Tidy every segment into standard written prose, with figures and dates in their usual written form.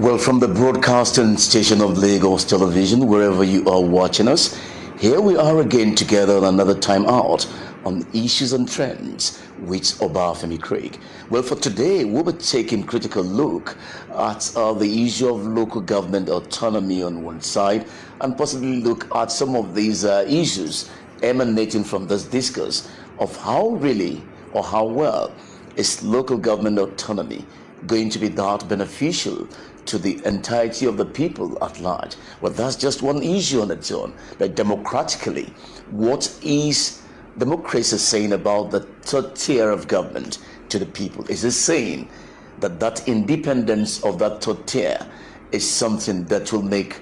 Well, from the broadcasting station of Lagos Television, wherever you are watching us, here we are again together on another time out on issues and trends with Obafemi Craig. Well, for today, we'll be taking critical look at the issue of local government autonomy on one side and possibly look at some of these issues emanating from this discourse of how really or how well is local government autonomy going to be that beneficial to the entirety of the people at large. Well, that's just one issue on its own. But democratically, what is democracy saying about the third tier of government to the people? Is it saying that that independence of that third tier is something that will make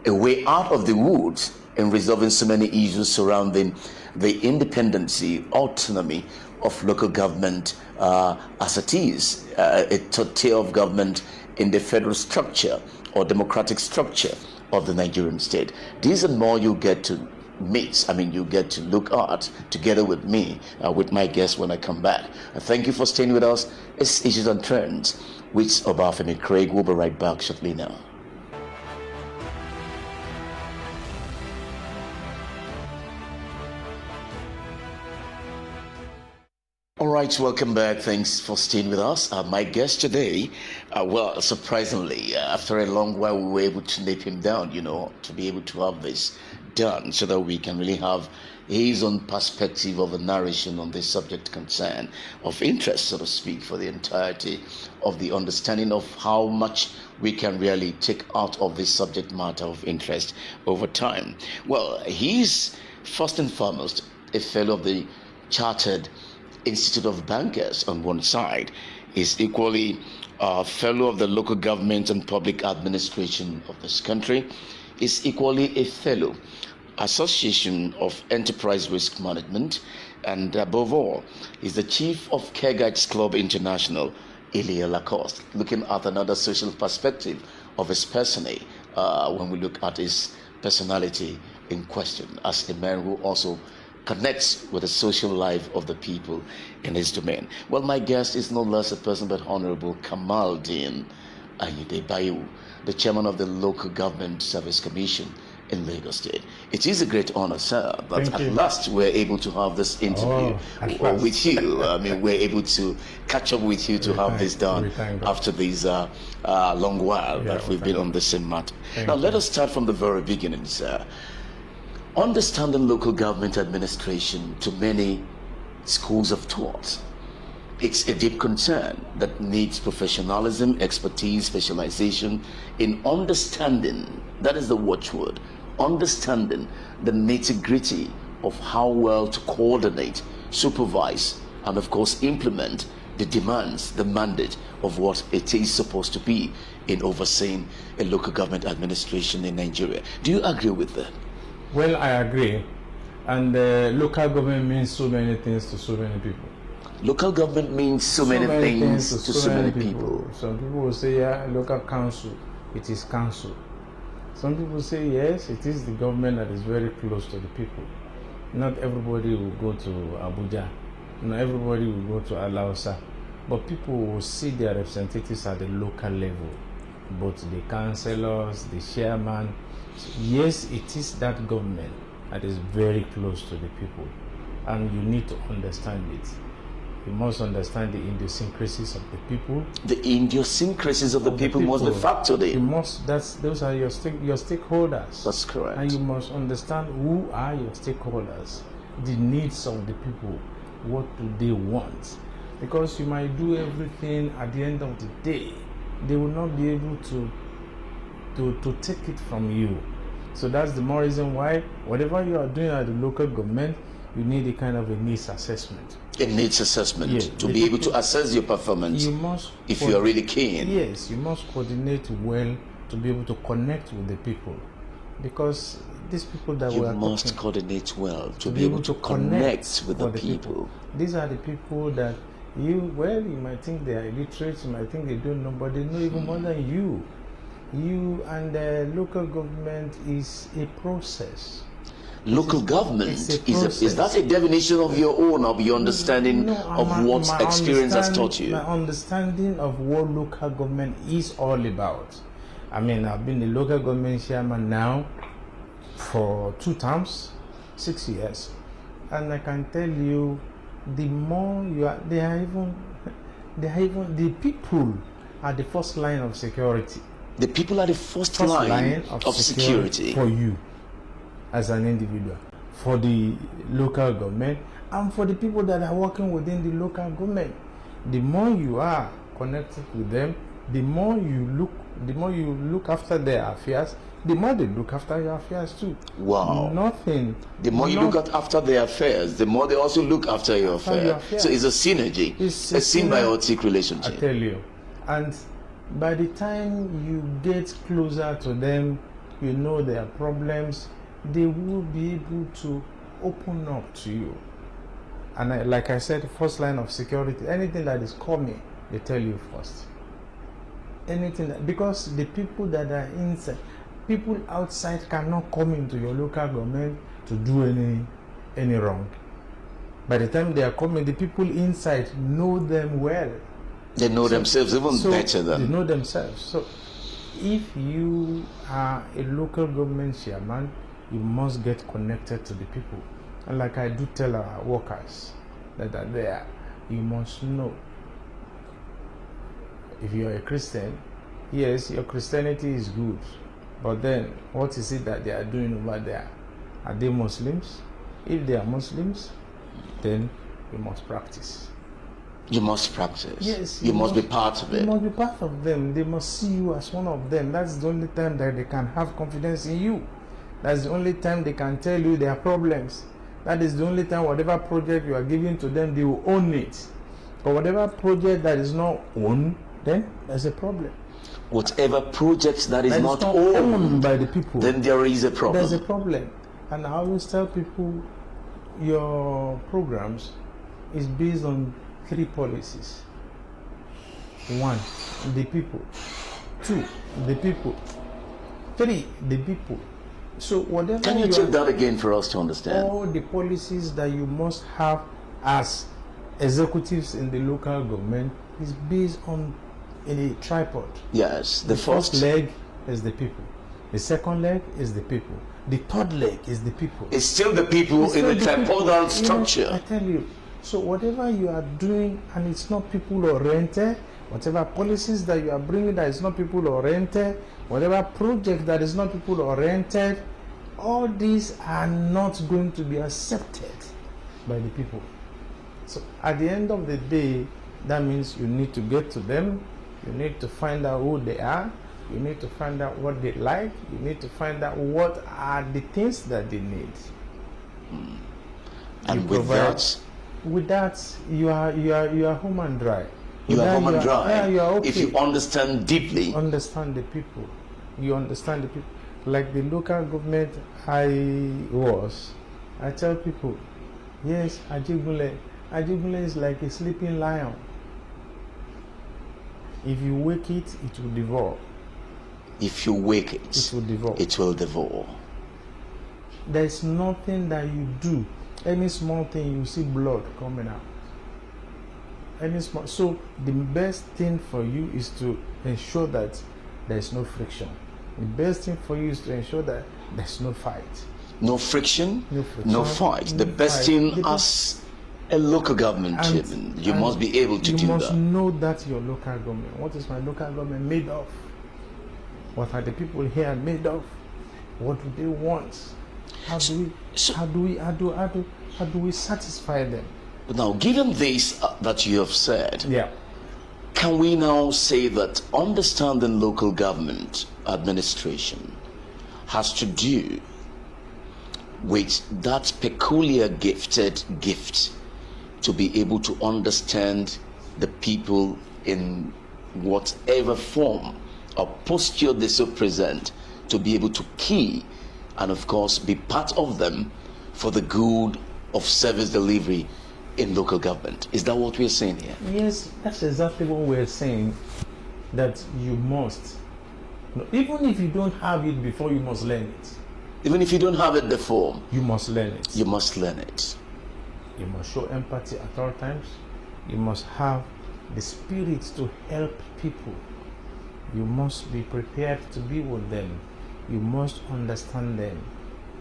a way out of the woods in resolving so many issues surrounding the independency, autonomy of local government as it is, a third tier of government in the federal structure or democratic structure of the Nigerian state? These and more you get to you get to look at together with me, with my guests when I come back. Thank you for staying with us. It's Issues and Trends with Obafemi Craig. We'll be right back shortly now. All right, welcome back. Thanks for staying with us. My guest today, surprisingly, after a long while, we were able to nip him down, to be able to have this done so that we can really have his own perspective of a narration on this subject concern of interest, so to speak, for the entirety of the understanding of how much we can really take out of this subject matter of interest over time. Well, he's first and foremost a fellow of the Chartered Institute of Bankers on one side, is equally a fellow of the local government and public administration of this country, is equally a fellow Association of Enterprise Risk Management, and above all, is the chief of Care Guides Club International, Elia Lacoste, looking at another social perspective of his personality when we look at his personality in question as a man who also connects with the social life of the people in his domain. Well, my guest is no less a person but Honorable Kamaldeen Ayidebayo, the chairman of the Local Government Service Commission in Lagos State. It is a great honor, sir, that at last we're able to have this interview with you. We're able to catch up with you to have this done after these long while that we've been on the same matter. Now, let us start from the very beginning, sir. Understanding local government administration to many schools of thought, it's a deep concern that needs professionalism, expertise, specialization in understanding, that is the watchword, understanding the nitty-gritty of how well to coordinate, supervise, and of course implement the demands, the mandate of what it is supposed to be in overseeing a local government administration in Nigeria. Do you agree with that? Well, I agree. And local government means so many things to so many people. Local government means so many things to so many people. Some people will say, yeah, local council, it is council. Some people say, yes, it is the government that is very close to the people. Not everybody will go to Abuja. Not everybody will go to Alausa. But people will see their representatives at the local level, both the councillors, the chairman. Yes, it is that government that is very close to the people, and you need to understand it. You must understand the idiosyncrasies of the people. The idiosyncrasies of the people must be factored in. You must. Those are your stakeholders. That's correct. And you must understand who are your stakeholders, the needs of the people, what do they want? Because you might do everything, at the end of the day, they will not be able to take it from you. So that's the more reason why whatever you are doing at the local government, you need a kind of a needs assessment. A needs assessment to be able to assess your performance. You must, if you are really keen. Yes, you must coordinate well to be able to connect with the people, because these people that you must coordinate well to be able to connect with the people. These are the people that you might think they are illiterate, you might think they don't know, but they know even more than you. You and the local government is a process. Local government is that a definition of your own, of your understanding of what experience has taught you? My understanding of what local government is all about I mean, I've been the local government chairman now for 2 terms, 6 years, and I can tell you, the more you are, they are even the people are the first line of security. The people are the first line of security for you as an individual, for the local government, and for the people that are working within the local government. The more you are connected with them, the more you look after their affairs, the more they look after your affairs too. Wow. Nothing. The more you look after their affairs, the more they also look after your affairs. So it's a synergy. It's a symbiotic relationship. I tell you. And by the time you get closer to them, you know their problems, they will be able to open up to you. And like I said, first line of security, anything that is coming, they tell you first. Anything because the people that are inside, people outside cannot come into your local government to do any wrong. By the time they are coming, the people inside know them well. They know themselves even better than. They know themselves. So if you are a local government chairman, you must get connected to the people. And like I do tell our workers that are there, you must know. If you are a Christian, yes, your Christianity is good. But then, what is it that they are doing over there? Are they Muslims? If they are Muslims, then you must practice. You must practice. Yes. You must be part of it. You must be part of them. They must see you as one of them. That's the only time that they can have confidence in you. That's the only time they can tell you their problems. That is the only time whatever project you are giving to them, they will own it. But whatever project that is not owned, then there's a problem. Whatever projects that is not owned by the people, then there is a problem. There's a problem. And I always tell people, your programs is based on 3 policies. 1, the people. 2, the people. 3, the people. So whatever. Can you take that again for us to understand? All the policies that you must have as executives in the local government is based on a tripod. Yes, the first leg is the people. The second leg is the people. The third leg is the people. It's still the people in the tripodal structure. You know, I tell you. So whatever you are doing and it's not people oriented, whatever policies that you are bringing that is not people oriented, whatever project that is not people oriented, all these are not going to be accepted by the people. So at the end of the day, that means you need to get to them, you need to find out who they are, you need to find out what they like, you need to find out what are the things that they need. And with that, you are home and dry. You are home and dry. Yeah, you are okay. If you understand deeply. Understand the people. You understand the people. Like the local government I tell people, yes, Ajibule is like a sleeping lion. If you wake it, it will devour. If you wake it, it will devour. It will devour. There is nothing that you do, any small thing, you see blood coming out. So the best thing for you is to ensure that there is no friction. The best thing for you is to ensure that there's no fight. No friction, no fight. The best thing as a local government chairman, you must be able to do that. You must know that your local government. What is my local government made of? What are the people here made of? What do they want? How do we satisfy them? Now, given this that you have said, yeah, can we now say that understanding local government administration has to do with that peculiar gift to be able to understand the people in whatever form or posture they so present, to be able to key and of course be part of them for the good of service delivery in local government? Is that what we're saying here? Yes, that's exactly what we're saying, that you must. Even if you don't have it before, you must learn it. Even if you don't have it before, you must learn it. You must learn it. You must show empathy at all times. You must have the spirit to help people. You must be prepared to be with them. You must understand them.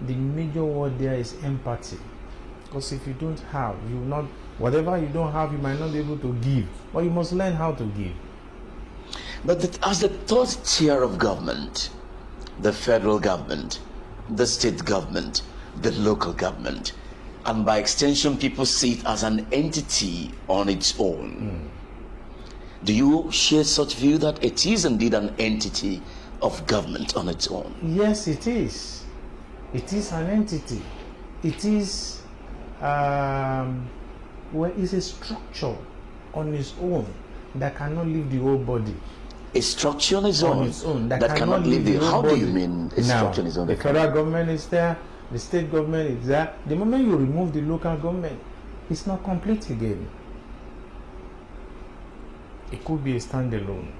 The major word there is empathy. Because if you don't have, you will not, whatever you don't have, you might not be able to give. But you must learn how to give. But as the third tier of government, the federal government, the state government, the local government, and by extension, people see it as an entity on its own. Do you share such view that it is indeed an entity of government on its own? Yes, it is. It is an entity. It is, it's a structure on its own that cannot leave the whole body. A structure on its own, that cannot leave the whole How body. do you mean a structure on its own? The federal government is there, the state government is there. The moment you remove the local government, it's not complete again. It could be a standalone.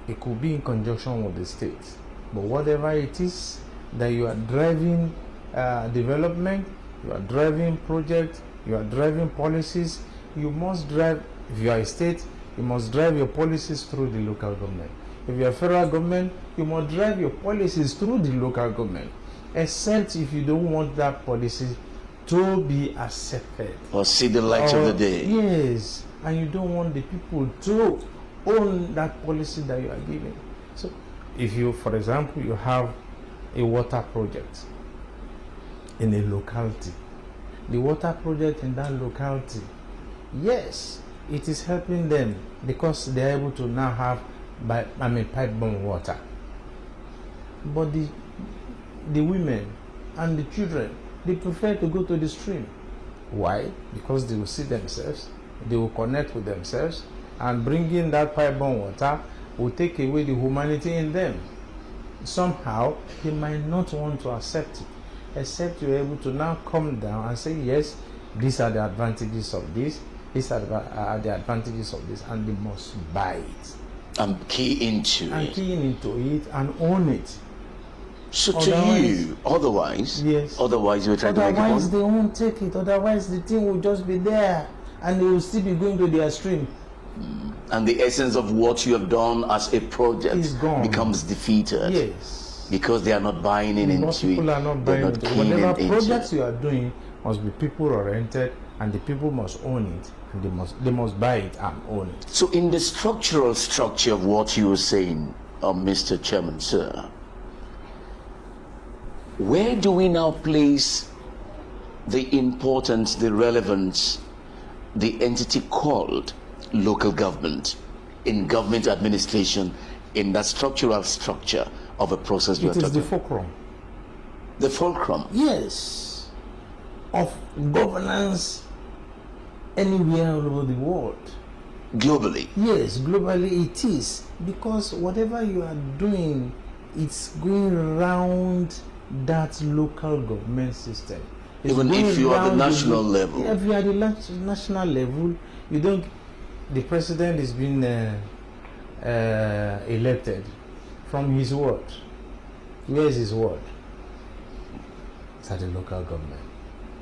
It could be in conjunction with the state. But whatever it is that you are driving development, you are driving projects, you are driving policies, you must drive, if you are a state, you must drive your policies through the local government. If you are federal government, you must drive your policies through the local government, except if you don't want that policy to be accepted. Or see the light of the day. Yes, and you don't want the people to own that policy that you are giving. So, if you, for example, you have a water project in a locality, the water project in that locality, yes, it is helping them because they are able to now have pipe-borne water. But the women and the children, they prefer to go to the stream. Why? Because they will see themselves, they will connect with themselves, and bringing that pipe-borne water will take away the humanity in them. Somehow, they might not want to accept it, except you're able to now come down and say, yes, these are the advantages of this, these are the advantages of this, and they must buy it. And key into it and own it. So otherwise, yes. Otherwise, you're trying to make a point? Otherwise, they won't take it. Otherwise, the thing will just be there, and they will still be going to their stream. And the essence of what you have done as a project becomes defeated. Yes. Because they are not buying into it. Most people are not buying into it. Whatever projects you are doing must be people-oriented, and the people must own it, and they must buy it and own it. So in the structural structure of what you were saying, Mr. Chairman, sir, where do we now place the importance, the relevance, the entity called local government in government administration, in that structural structure of a process you are talking about? It is the fulcrum. The fulcrum? Yes. Of governance anywhere all over the world. Globally? Yes, globally it is. Because whatever you are doing, it's going around that local government system. Even if you are the national level? If you are the national level, you don't. The president is being elected from his ward. Where is his ward? It's at the local government.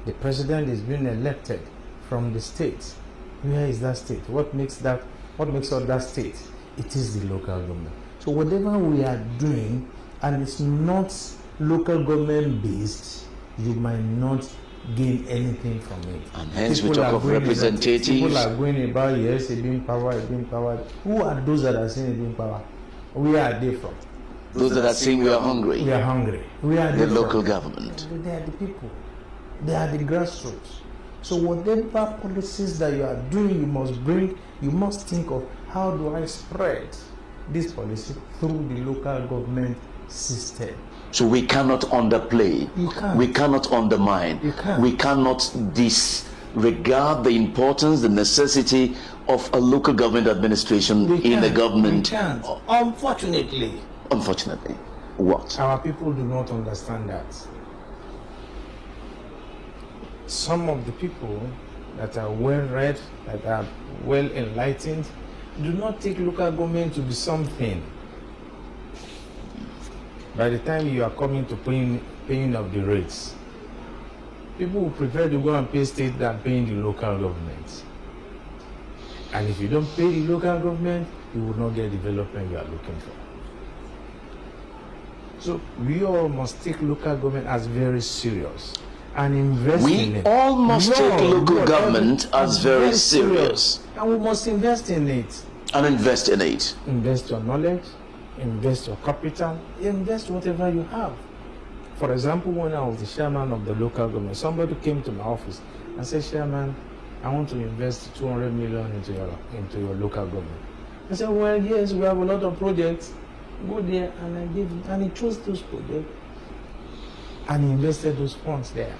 The president is being elected from the state. Where is that state? What makes up that state? It is the local government. So whatever we are doing, and it's not local government based, you might not gain anything from it. And hence we talk of representatives. People are going about, yes, being power. Who are those that are saying being power? Where are they from? Those that are saying we are hungry. We are hungry. Where are they the local government. They are the people. They are the grassroots. So whatever policies that you are doing, you must think of, how do I spread this policy through the local government system? So we cannot underplay. You can't. We cannot undermine. You can't. We cannot disregard the importance, the necessity of a local government administration in the government. We can't. Unfortunately. Unfortunately. What? Our people do not understand that. Some of the people that are well read, that are well enlightened, do not take local government to be something. By the time you are coming to paying of the rates, people will prefer to go and pay state than paying the local government. And if you don't pay the local government, you will not get development you are looking for. So we all must take local government as very serious and invest in it. We all must take local government as very serious. And we must invest in it. And invest in it. Invest your knowledge, invest your capital, invest whatever you have. For example, when I was the chairman of the local government, somebody came to my office and said, Chairman, I want to invest 200 million into your local government. I said, well, yes, we have a lot of projects. Go there, and I gave it, and he chose those projects, and he invested those funds there.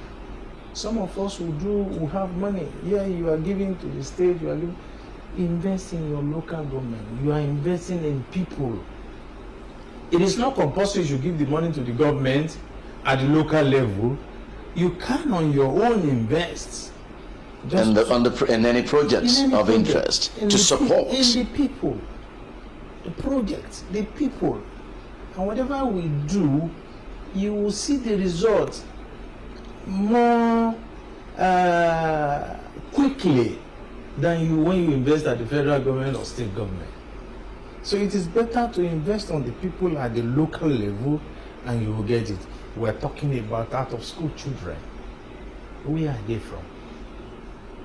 Some of us who have money. Yeah, you are giving to the state, you are giving. Invest in your local government. You are investing in people. It is not compulsory you give the money to the government at the local level. You can on your own invest. In any projects of interest to support. In the people, the projects, the people. And whatever we do, you will see the results more quickly than when you invest at the federal government or state government. So it is better to invest on the people at the local level, and you will get it. We're talking about out of school children. Where are they from?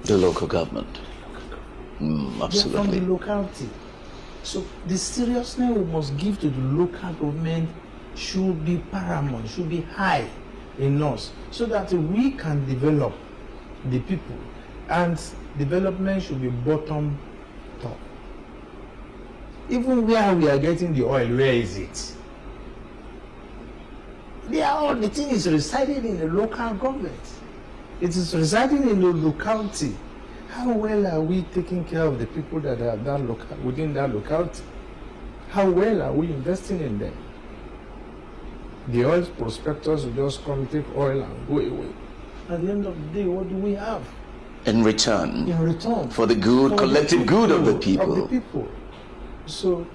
The local government. Absolutely. They're from the locality. So the seriousness we must give to the local government should be paramount, should be high in us, so that we can develop the people. And development should be bottom top. Even where we are getting the oil, where is it? The thing is residing in the local government. It is residing in the locality. How well are we taking care of the people that are within that locality? How well are we investing in them? The oil prospectors will just come, take oil and go away. At the end of the day, what do we have? In return. For the good, collective good of the people. So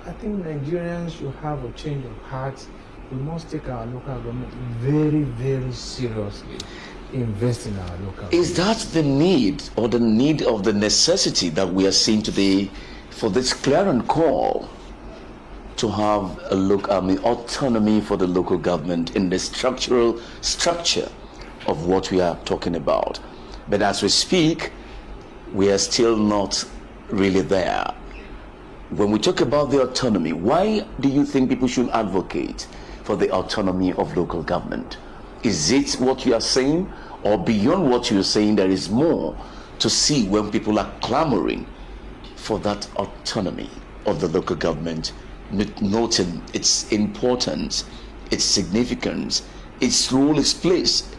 I think Nigerians should have a change of heart. We must take our local government very, very seriously. Invest in our local government. Is that the need or the need of the necessity that we are seeing today for this clarion call to have autonomy for the local government in the structure of what we are talking about? But as we speak, we are still not really there. When we talk about the autonomy, why do you think people should advocate for the autonomy of local government? Is it what you are saying, or beyond what you are saying, there is more to see when people are clamoring for that autonomy of the local government, noting its importance, its significance, its role, its place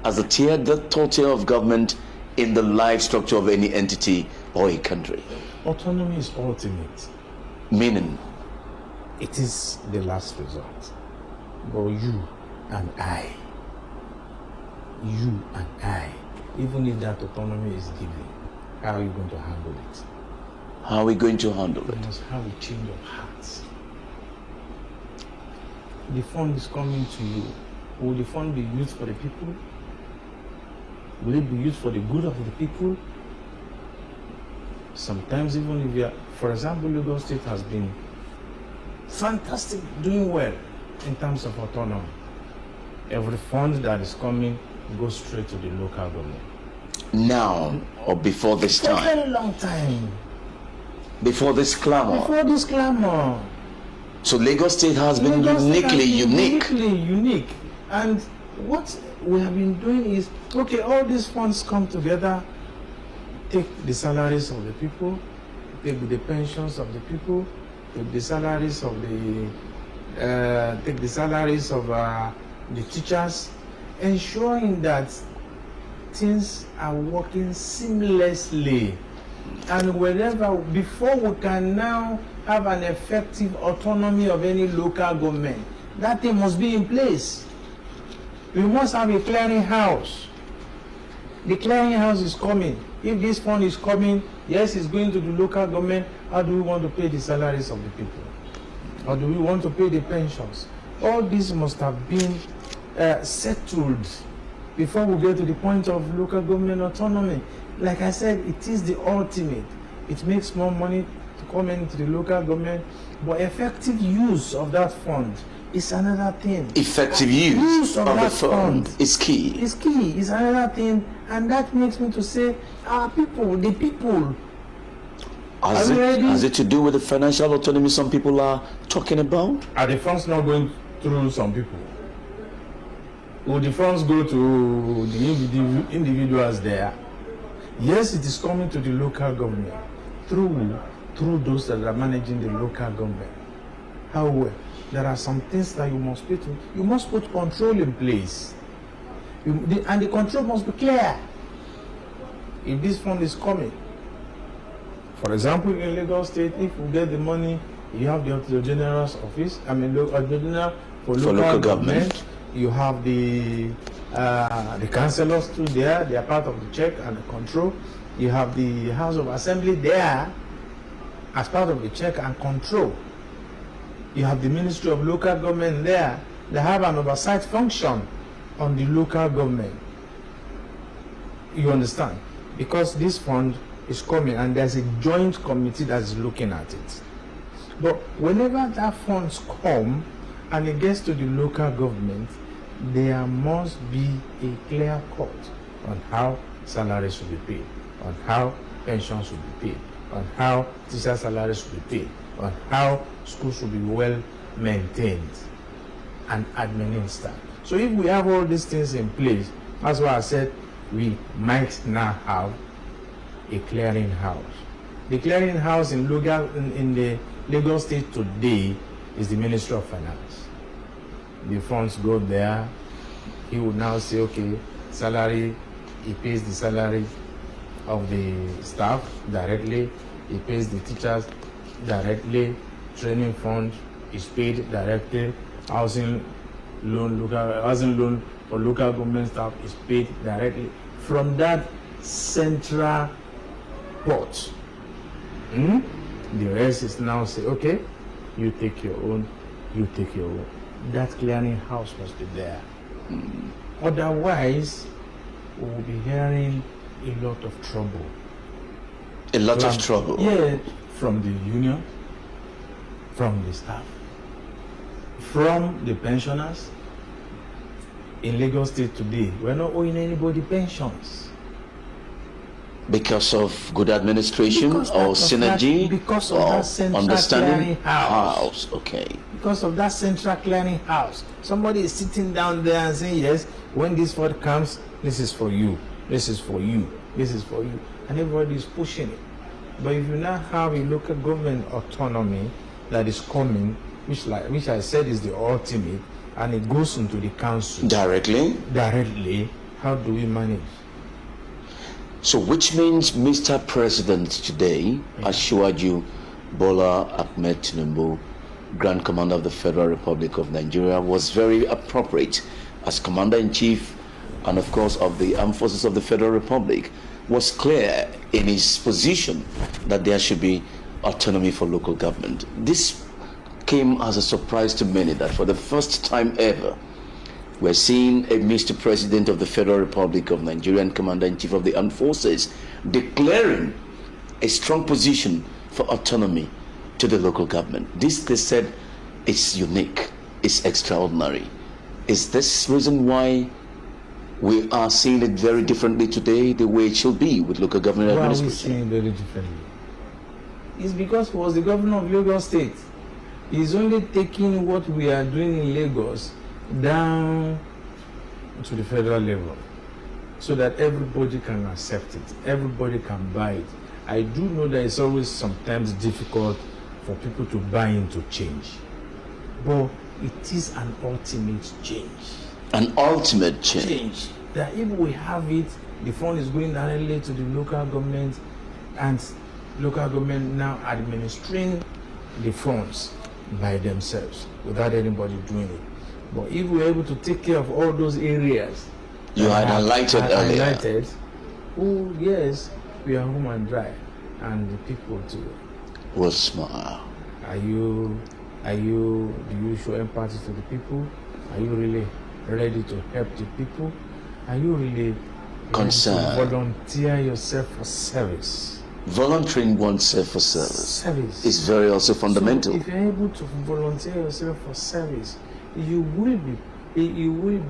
as a third tier of government in the life structure of any entity or a country? Autonomy is ultimate. Meaning? It is the last resort. But you and I, even if that autonomy is given, how are you going to handle it? How are we going to handle it? We must have a change of heart. The fund is coming to you. Will the fund be used for the people? Will it be used for the good of the people? Sometimes even if you are, for example, Lagos State has been fantastic, doing well in terms of autonomy. Every fund that is coming goes straight to the local government. Now or before this time? For a very long time. Before this clamor? Before this clamor. So Lagos State has been uniquely unique. And what we have been doing is, okay, all these funds come together, take the salaries of the people, take the pensions of the people, take the salaries of the teachers, ensuring that things are working seamlessly. And before we can now have an effective autonomy of any local government, that thing must be in place. We must have a clearing house. The clearing house is coming. If this fund is coming, yes, it's going to the local government. How do we want to pay the salaries of the people? Or do we want to pay the pensions? All this must have been settled before we get to the point of local government autonomy. Like I said, it is the ultimate. it makes more money to come into the local government, but effective use of that fund is another thing. Effective use of the that fund is key. Is key, is another thing, and that makes me to say, our people, the people. Has it to do with the financial autonomy some people are talking about? Are the funds not going through some people? Will the funds go to the individuals there? Yes, it is coming to the local government through those that are managing the local government. However, there are some things that you must put control in place. And the control must be clear. If this fund is coming, for example, in Lagos State, if you get the money, you have the Auditor General's office, Auditor General for local government. You have the councillors too there, they are part of the check and the control. You have the House of Assembly there as part of the check and control. You have the Ministry of Local Government there. They have an oversight function on the local government. You understand? Because this fund is coming and there's a joint committee that's looking at it. But whenever that funds come and it gets to the local government, there must be a clear cut on how salaries will be paid, on how pensions will be paid, on how teacher salaries will be paid, on how schools will be well maintained and administered. So if we have all these things in place, that's why I said we might now have a clearing house. The clearing house in the Lagos State today is the Ministry of Finance. The funds go there. He would now say, okay, salary, he pays the salary of the staff directly, he pays the teachers directly, training fund is paid directly, housing loan for local government staff is paid directly from that central pot. The rest is now say, okay, you take your own, you take your own. That clearing house must be there. Otherwise, we will be hearing a lot of trouble. A lot of trouble? Yeah, from the union, from the staff, from the pensioners. In Lagos State today, we're not owing anybody pensions. Because of good administration or synergy? Because of that central understanding clearing house. Okay. Because of that central clearing house. Somebody is sitting down there and saying, yes, when this fund comes, this is for you, this is for you, this is for you. And everybody is pushing it. But if you now have a local government autonomy that is coming, which I said is the ultimate, and it goes into the council directly, how do we manage? So which means Mr. President today, Asiwaju Bola Ahmed Tinubu, Grand Commander of the Federal Republic of Nigeria, was very appropriate as Commander-in-Chief and of course of the Armed Forces of the Federal Republic, was clear in his position that there should be autonomy for local government. This came as a surprise to many that for the first time ever, we're seeing a Mr. President of the Federal Republic of Nigeria and Commander-in-Chief of the Armed Forces declaring a strong position for autonomy to the local government. This, they said, is unique, it's extraordinary. Is this reason why we are seeing it very differently today, the way it should be with local government administration? Why are we seeing it very differently? It's because he was the governor of Lagos State. He's only taking what we are doing in Lagos down to the federal level so that everybody can accept it, everybody can buy it. I do know that it's always sometimes difficult for people to buy into change, but it is an ultimate change. An ultimate change. That if we have it, the fund is going directly to the local government, and local government now administering the funds by themselves without anybody doing it. But if we're able to take care of all those areas you had highlighted earlier, oh yes, we are home and dry, and the people too will smile. Do you show empathy to the people? Are you really ready to help the people? Are you really concerned? Volunteer yourself for service. volunteering oneself for service is very also fundamental. So if you're able to volunteer yourself for service, you will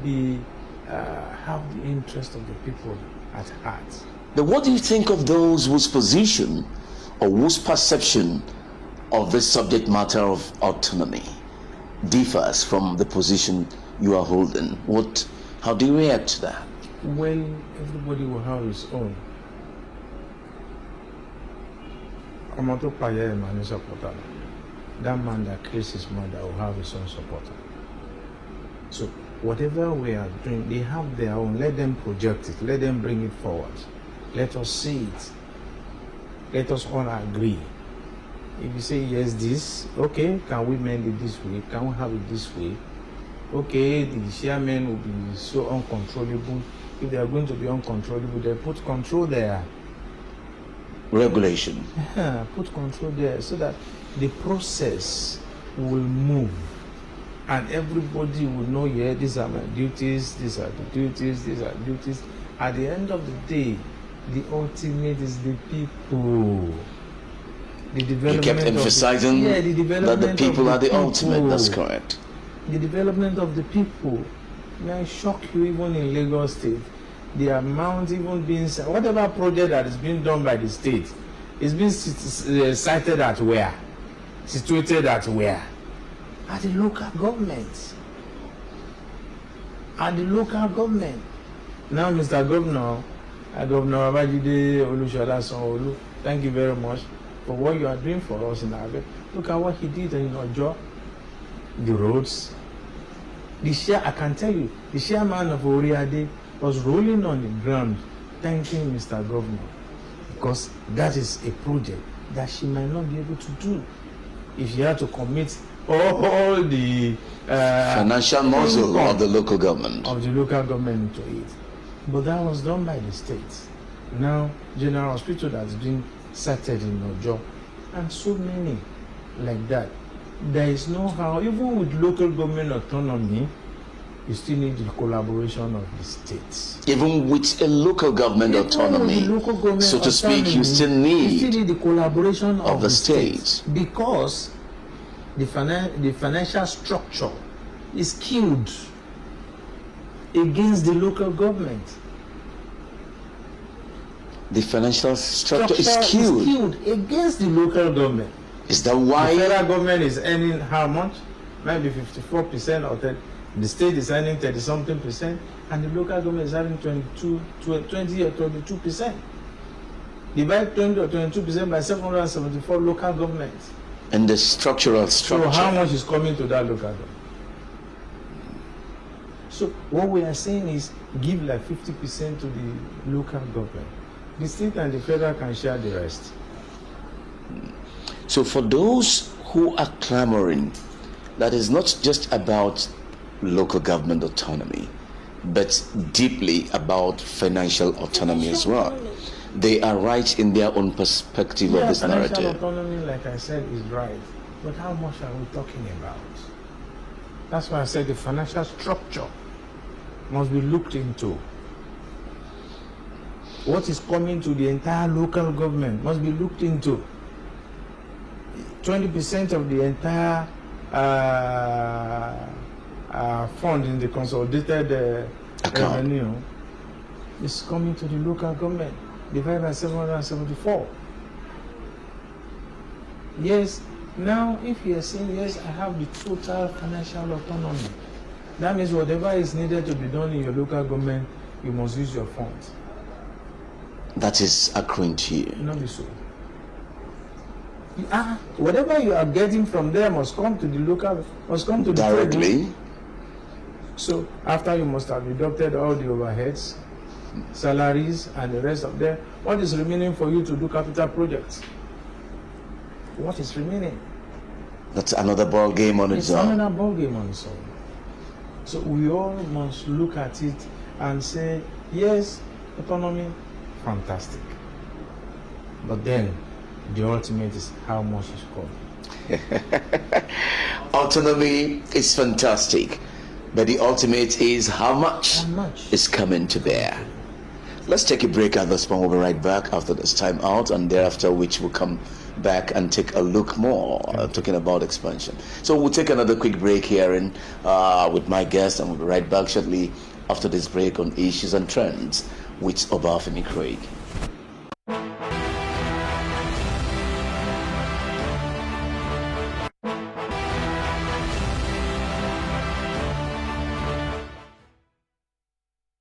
be have the interest of the people at heart. But what do you think of those whose position or whose perception of the subject matter of autonomy differs from the position you are holding? How do you react to that? Well, everybody will have his own. That man that kills his mother will have his own supporter. So whatever we are doing, they have their own. Let them project it. Let them bring it forward. Let us see it. Let us all agree. If you say yes, this, okay, can we mend it this way? Can we have it this way? Okay, the chairman will be so uncontrollable. If they are going to be uncontrollable, they put control there. Regulation. Yeah, put control there so that the process will move. And everybody will know, yeah, these are my duties, these are the duties, these are duties. At the end of the day, the ultimate is the people. The development. You kept emphasizing that the people are the ultimate. That's correct. The development of the people. May I shock you, even in Lagos State, the amount even being, whatever project that is being done by the state is being cited at where? Situated at where? At the local government. At the local government. Now, Mr. Governor, Governor Abajide Olushola Sanwo-Olu, thank you very much for what you are doing for us in Abe. Look at what he did in Ojo, the roads. I can tell you, the chairman of Oriade was rolling on the ground thanking Mr. Governor, because that is a project that she might not be able to do if she had to commit all the financial muscle of the local government into it. But that was done by the state. Now, General Hospital that's been started in Ojo, and so many like that. There is no how, even with local government autonomy, you still need the collaboration of the states. Even with a local government autonomy, so to speak, you still need the collaboration of the states. Because the financial structure is skewed against the local government. The financial structure is skewed against the local government. Is that why the federal government is earning how much? Maybe 54% or 30%. The state is earning 30-something%, and the local government is earning 20 or 22%. Divide 20 or 22% by 774 local governments. And the structure. So how much is coming to that local government? So what we are saying is give like 50% to the local government. The state and the federal can share the rest. So for those who are clamoring, that is not just about local government autonomy, but deeply about financial autonomy as well. They are right in their own perspective of this narrative. Financial autonomy, like I said, is right. But how much are we talking about? That's why I said the financial structure must be looked into. What is coming to the entire local government must be looked into. 20% of the entire fund in the consolidated revenue is coming to the local government, divided by 774. Yes, now if you are saying, yes, I have the total financial autonomy, that means whatever is needed to be done in your local government, you must use your funds. That is accruing to you. Not be so. Whatever you are getting from there must come to the local, must come to directly. The so after you must have deducted all the overheads, salaries, and the rest of them, what is remaining for you to do capital projects? What is remaining? That's another ball game on its own. It's another ball game on its own. So we all must look at it and say, yes, autonomy, fantastic. But then the ultimate is how much is called. Autonomy is fantastic, but the ultimate is how much is coming to bear. Let's take a break at this point. We'll be right back after this time out, and thereafter which we'll come back and take a look more, talking about expansion. So we'll take another quick break here with my guest, and we'll be right back shortly after this break on issues and trends with Obafemi Craig.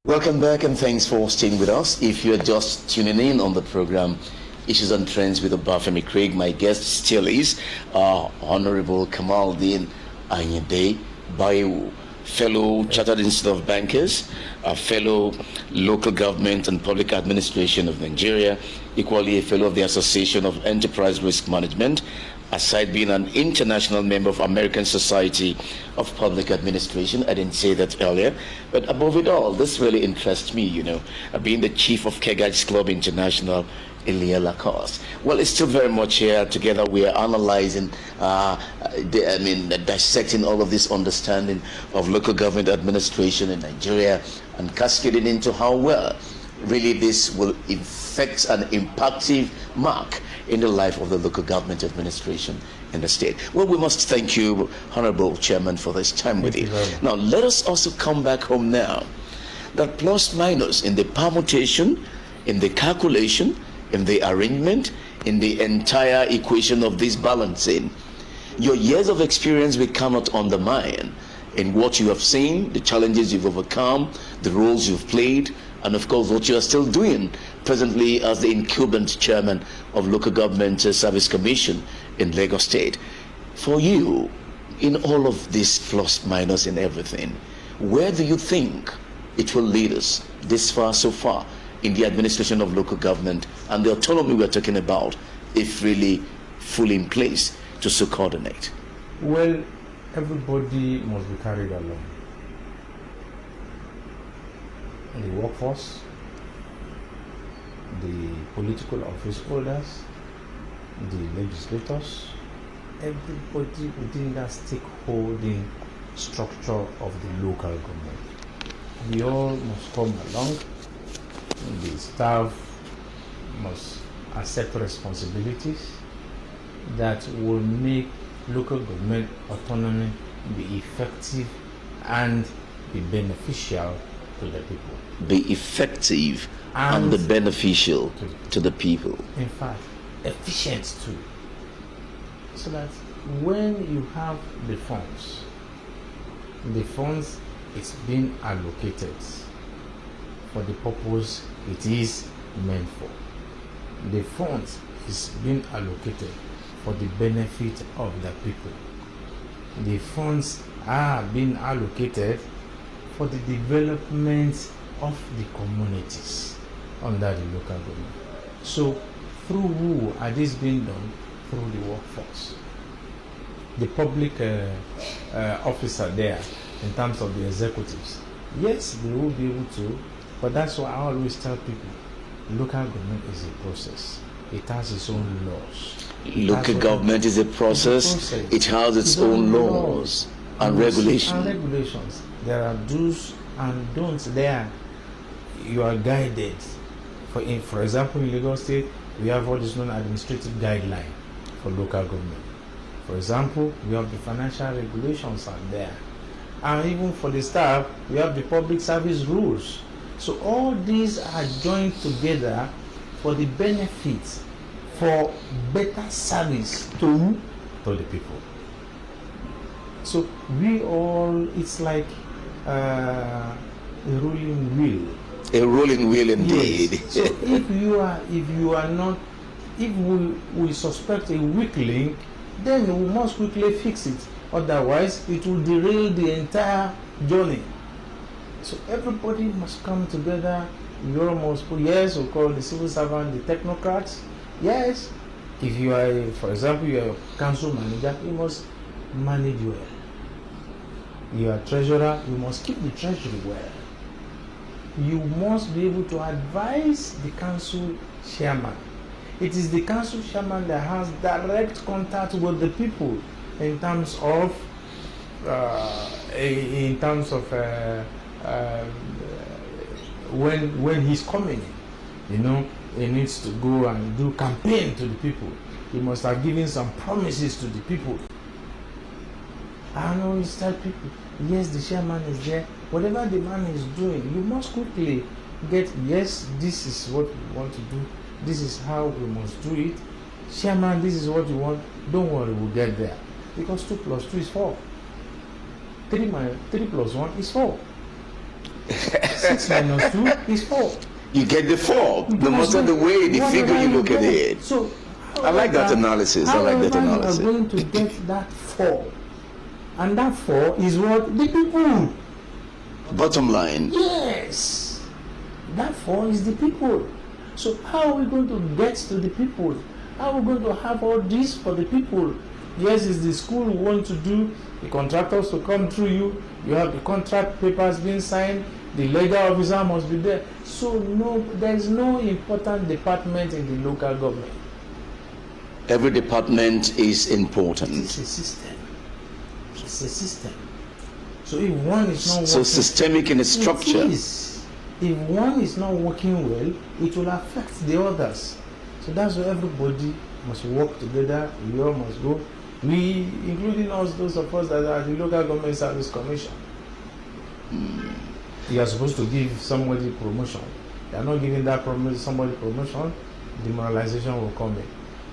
Welcome back, and thanks for staying with us. If you're just tuning in on the program Issues and Trends with Obafemi Craig, my guest still is Honorable Kamaldeen Anyede Bayewu, fellow Chartered Institute of Bankers, a fellow Local Government and Public Administration of Nigeria, equally a fellow of the Association of Enterprise Risk Management, aside being an international member of American Society of Public Administration. I didn't say that earlier, but above it all, this really interests me, being the chief of Kegage Club International, Elia Lacoste. Well, it's still very much here. Together we are analyzing, dissecting all of this understanding of local government administration in Nigeria and cascading into how well really this will effect an impactful mark in the life of the local government administration in the state. Well, we must thank you, Honorable Chairman, for this time with you. Now, let us also come back home now. That plus minus in the permutation, in the calculation, in the arrangement, in the entire equation of this balancing, your years of experience we cannot undermine in what you have seen, the challenges you've overcome, the roles you've played, and of course what you are still doing presently as the incumbent chairman of Local Government Service Commission in Lagos State. For you, in all of this plus minus and everything, where do you think it will lead us this far, so far, in the administration of local government and the autonomy we're talking about, if really fully in place to so coordinate? Well, everybody must be carried along. The workforce, the political office holders, the legislators, everybody within that stakeholding structure of the local government. We all must come along. The staff must accept responsibilities that will make local government autonomy be effective and be beneficial to the people. Be effective and be beneficial to the people. In fact, efficient too. So that when you have the funds is being allocated for the purpose it is meant for. The funds is being allocated for the benefit of the people. The funds are being allocated for the development of the communities under the local government. So through who are these being done? Through the workforce. The public officer there, in terms of the executives, yes, they will be able to, but that's why I always tell people, local government is a process. It has its own laws. Local government is a process. It has its own laws and regulations. There are do's and don'ts there. You are guided. For example, in Lagos State, we have what is known as administrative guideline for local government. For example, we have the financial regulations out there. And even for the staff, we have the public service rules. So all these are joined together for the benefits, for better service to the people. So we all, it's like a rolling wheel. A rolling wheel indeed. Yes. So if we suspect a weak link, then we must quickly fix it. Otherwise, it will derail the entire journey. So everybody must come together. We all must put, yes, we call the civil servant the technocrats. Yes, if you are, for example, you are a council manager, you must manage well. You are a treasurer, you must keep the treasury well. You must be able to advise the council chairman. It is the council chairman that has direct contact with the people in terms of when he's coming in. He needs to go and do campaign to the people. He must have given some promises to the people. And always tell people, yes, the chairman is there. Whatever the man is doing, you must quickly get, yes, this is what we want to do. This is how we must do it. Chairman, this is what you want. Don't worry, we'll get there. Because 2 plus 2 is 4. 3 plus 1 is 4. 6 minus 2 is 4. You get the 4, no matter the way, the figure you look at it. So, I like that analysis. I like that analysis. You are going to get that 4. And that 4 is what? The people. Bottom line. Yes. That 4 is the people. So how are we going to get to the people? How are we going to have all this for the people? Yes, it's the school we want to do. The contractors will come through you. You have the contract papers being signed. The legal officer must be there. So there is no important department in the local government. Every department is important. It's a system. It's a system. So if one is not working, so systemic in its structure. It is. If one is not working well, it will affect the others. So that's why everybody must work together. We all must go. We, including us, those of us that are the local government service commission. You are supposed to give somebody promotion. You are not giving that somebody promotion, demoralization will come in.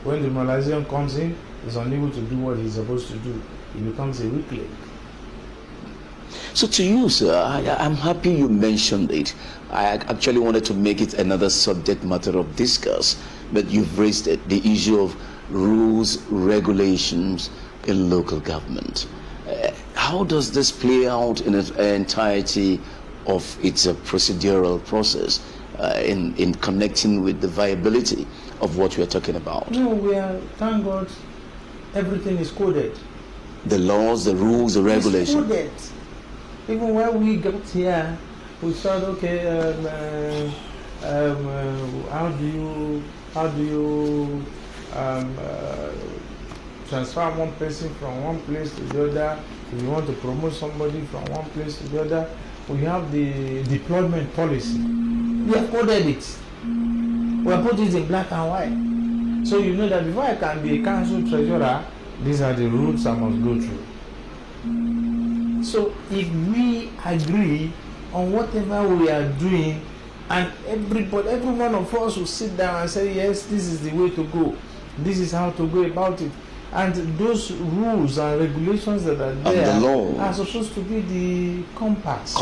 When demoralization comes in, he's unable to do what he's supposed to do. He becomes a weak link. So to you, sir, I'm happy you mentioned it. I actually wanted to make it another subject matter of discuss, but you've raised it, the issue of rules, regulations in local government. How does this play out in its entirety of its procedural process in connecting with the viability of what we're talking about? No, thank God, everything is coded. The laws, the rules, the regulations. It's coded. Even when we got here, we thought, okay, how do you transfer one person from one place to the other? If you want to promote somebody from one place to the other, we have the deployment policy. We have coded it. We have put it in black and white. So you know that before I can be a council treasurer, these are the routes I must go through. So if we agree on whatever we are doing, and every one of us will sit down and say, yes, this is the way to go. This is how to go about it. And those rules and regulations that are there and the law are supposed to be the compass.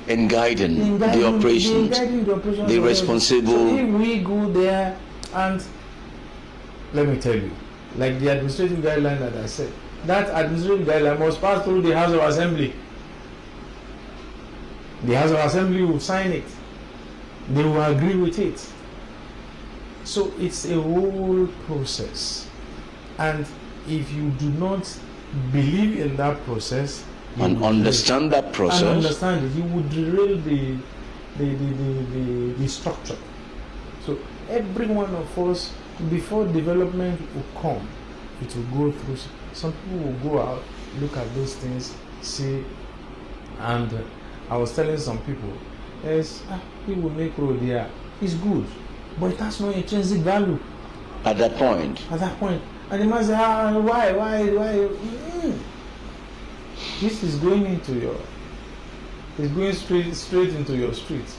In guiding the operations. The responsible. So if we go there, and let me tell you, like the administrative guideline that I said, that administrative guideline must pass through the House of Assembly. The House of Assembly will sign it. They will agree with it. So it's a whole process. And if you do not believe in that process and understand that process, and understand it, you would derail the structure. So every one of us, before development will come, it will go through. Some people will go out, look at those things, see, and I was telling some people, yes, he will make road here. It's good, but it has no intrinsic value. At that point. And the man say, why? This is going into it's going straight into your street.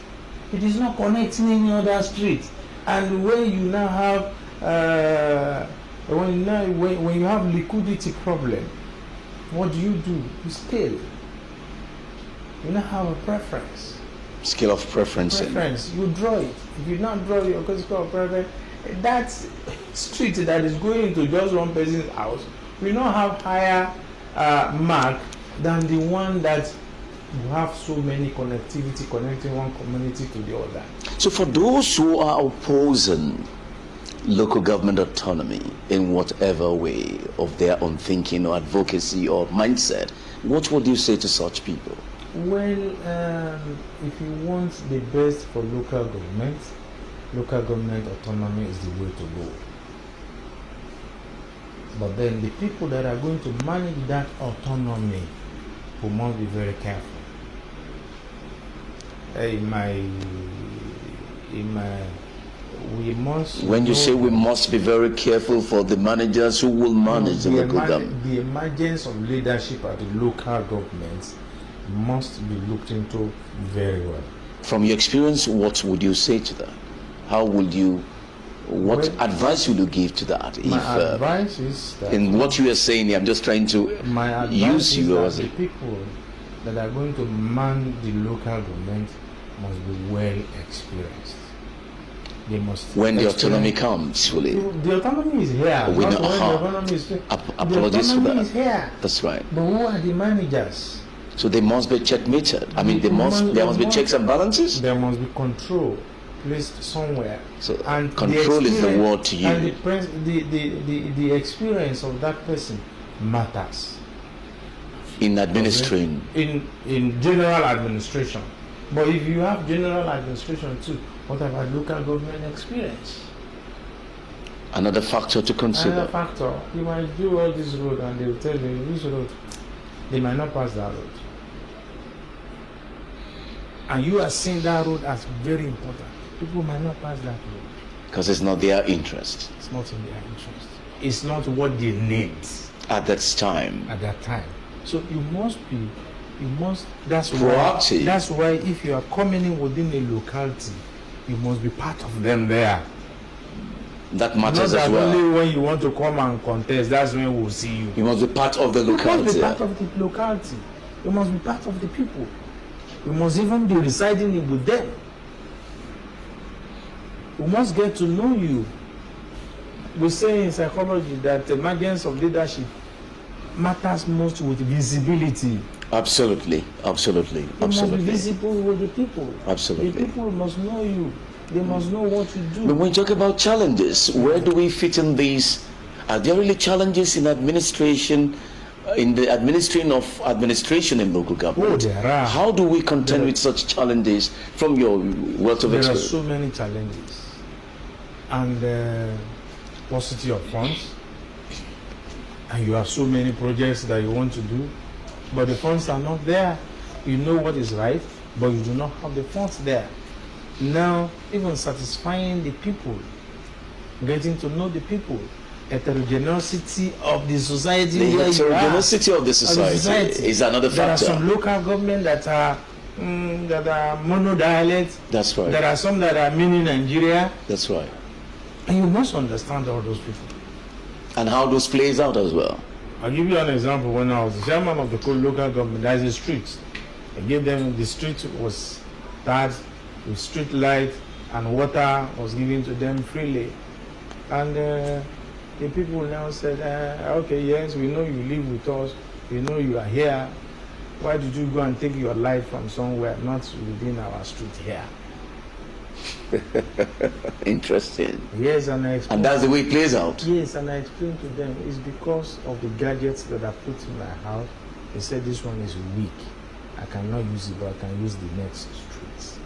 It is not connecting any other street. And when you now have when you have liquidity problem, what do? You scale. You now have a preference. Scale of preference. You draw it. If you not draw your scale of preference, that street that is going into just one person's house will not have higher mark than the one that you have so many connectivity connecting one community to the other. So for those who are opposing local government autonomy in whatever way of their own thinking or advocacy or mindset, what would you say to such people? Well, if you want the best for local government autonomy is the way to go. But then the people that are going to manage that autonomy who must be very careful. we must. When you say we must be very careful for the managers who will manage the local government. The emergence of leadership at the local governments must be looked into very well. From your experience, what would you say to that? How would you, what advice would you give to that? My advice is that in what you are saying here, I'm just trying to use you as the people that are going to man the local government must be well experienced. They must. When the autonomy comes, will it? The autonomy is here. We know, the autonomy is here. Apologies for that. Is here. That's right. But who are the managers? So they must be checkmated. I mean, there must be checks and balances. There must be control placed somewhere. So and control is the word to use. And the experience of that person matters. In administering. In general administration. But if you have general administration too, what about local government experience? Another factor to consider. Another factor. You might do all this road and they will tell you this road. They might not pass that road. And you are seeing that road as very important. People might not pass that road. Because it's not their interest. It's not in their interest. It's not what they need. At that time. At that time. So that's proactive. Why, that's why if you are coming in within a locality, you must be part of them there. That matters as well. Not only when you want to come and contest, that's when we'll see you. You must be part of the locality. You must be part of the locality. You must be part of the people. You must even be residing with them. We must get to know you. We say in psychology that the emergence of leadership matters most with visibility. Absolutely, absolutely, you absolutely. Must be visible with the people. Absolutely. The people must know you. They must know what you do. But when we talk about challenges, where do we fit in these? Are there really challenges in administration, in the administration in local government? Oh, there are. How do we contend with such challenges from your wealth of experience? There are so many challenges. And paucity of funds. And you have so many projects that you want to do, but the funds are not there. You know what is right, but you do not have the funds there. Now, even satisfying the people, getting to know the people, heterogeneity of the society. The heterogeneity of the society is another factor. There are some local government that are monodialect. That's right. There are some that are mini Nigeria. That's right. And you must understand all those people. And how those plays out as well. I'll give you an example. When I was the chairman of the local government, there's a street. I gave them, the street was tarred with street light and water was given to them freely. And the people now said, okay, yes, we know you live with us. We know you are here. Why did you go and take your light from somewhere, not within our street here? Interesting. Yes, and I explained. And that's the way it plays out. Yes, and I explained to them it's because of the gadgets that I put in my house. They said this one is weak. I cannot use it, but I can use the next street.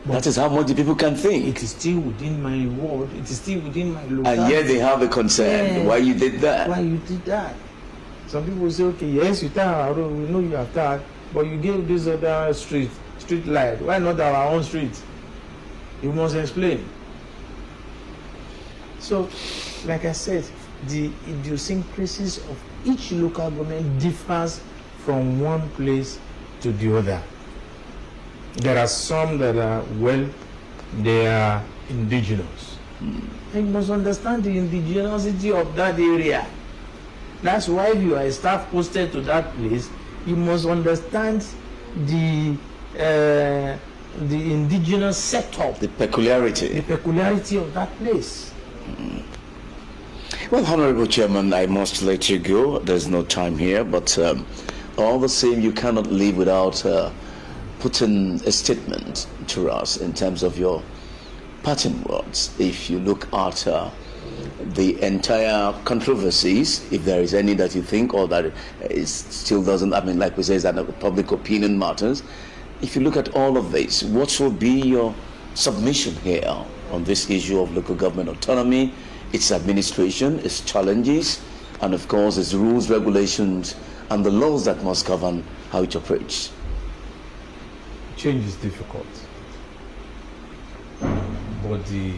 That is how much the people can think. It is still within my ward. It is still within my locality. And yet they have a concern. Yeah. Why you did that? Why you did that? Some people say, okay, yes, you tar our road. We know you have tar, but you gave this other street light. Why not our own street? You must explain. So, like I said, the idiosyncrasies of each local government differs from one place to the other. There are some that are, they are indigenous. And you must understand the indigeneity of that area. That's why if you are a staff posted to that place, you must understand the indigenous setup, the peculiarity of that place. Well, Honorable Chairman, I must let you go. There's no time here, but all the same, you cannot leave without putting a statement to us in terms of your parting words. If you look at the entire controversies, if there is any that you think or that is still doesn't, I mean, like we say, that public opinion matters. If you look at all of this, what will be your submission here on this issue of local government autonomy, its administration, its challenges, and of course its rules, regulations, and the laws that must govern how it operates? Change is difficult. But the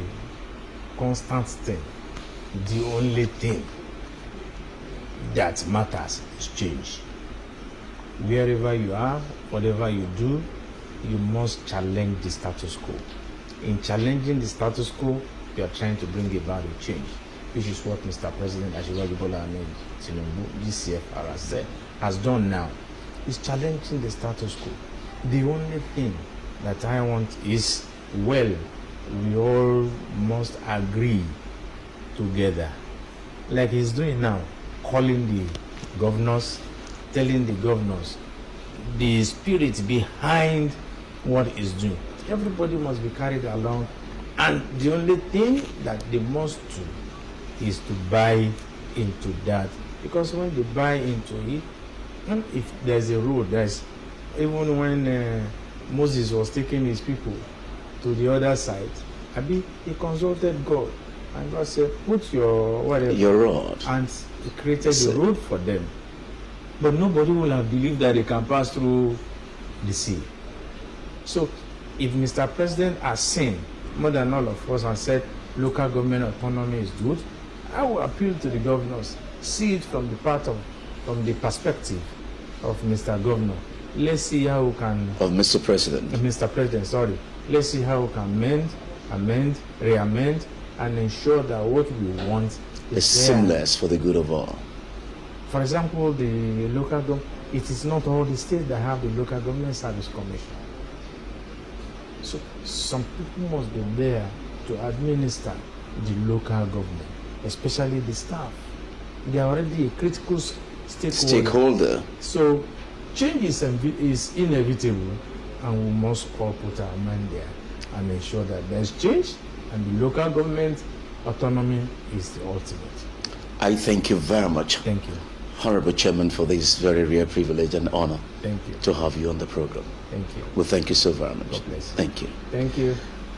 constant thing, the only thing that matters is change. Wherever you are, whatever you do, you must challenge the status quo. In challenging the status quo, you are trying to bring about a change, which is what Mr. President Asiwaju Bola Ahmed Tinubu, GCFR, has done now. He's challenging the status quo. The only thing that I want is, well, we all must agree together, like he's doing now, calling the governors, telling the governors the spirit behind what he's doing. Everybody must be carried along, and the only thing that they must do is to buy into that, because when they buy into it, and if there's a road, there's, even when Moses was taking his people to the other side, he consulted God, and God said, put your whatever, your rod, and he created the road for them. But nobody will have believed that they can pass through the sea. So if Mr. President has seen more than all of us and said local government autonomy is good, I will appeal to the governors, see it from the perspective of Mr. Governor. Let's see how we can... Of Mr. President. Mr. President, sorry. Let's see how we can amend, re-amend, and ensure that what we want is seamless for the good of all. For example, the local government, it is not all the states that have the local government service commission. So some people must be there to administer the local government, especially the staff. They are already a critical stakeholder. So change is inevitable, and we must all put our mind there and ensure that there's change, and the local government autonomy is the ultimate. I thank you very much. Thank you, Honorable Chairman, for this very rare privilege and honor. Thank you. To have you on the program. Thank you. Well, thank you so very much. God bless you. Thank you. Thank you.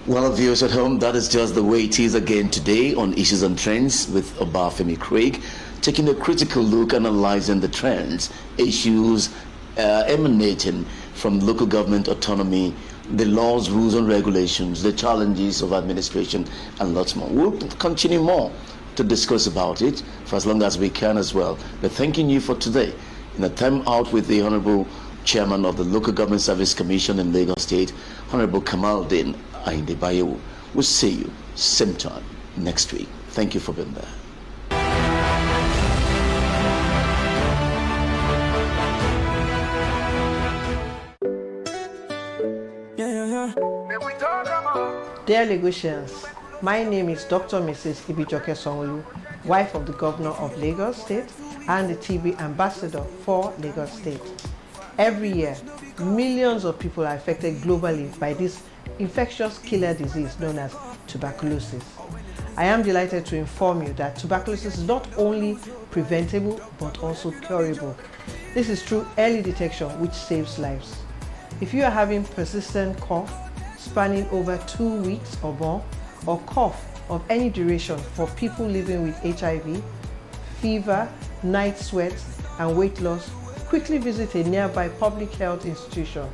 Well, viewers at home, that is just the way it is again today on Issues and Trends with Obafemi Craig, taking a critical look, analyzing the trends, issues emanating from local government autonomy, the laws, rules and regulations, the challenges of administration, and lots more. We'll continue more to discuss about it for as long as we can as well. But thanking you for today. In a time out with the Honorable Chairman of the Local Government Service Commission in Lagos State, Honorable Kamaldeen Ayinde-Bayewu. We'll see you same time next week. Thank you for being there. Dear Lagosians, my name is Dr. Mrs. Ibijoke Sanwo-Olu, wife of the Governor of Lagos State and the TB Ambassador for Lagos State. Every year, millions of people are affected globally by this infectious killer disease known as tuberculosis. I am delighted to inform you that tuberculosis is not only preventable but also curable. This is through early detection, which saves lives. If you are having persistent cough spanning over 2 weeks or more, or cough of any duration for people living with HIV, fever, night sweats, and weight loss, quickly visit a nearby public health institution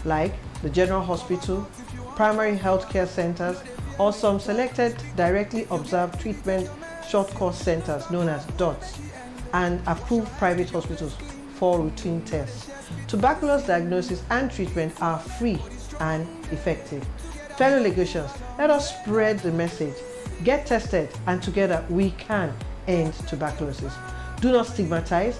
like the General Hospital, primary health care centers, or some selected directly observed treatment short course centers known as DOTS, and approved private hospitals for routine tests. Tuberculosis diagnosis and treatment are free and effective. Fellow Lagosians, let us spread the message. Get tested, and together we can end tuberculosis. Do not stigmatize.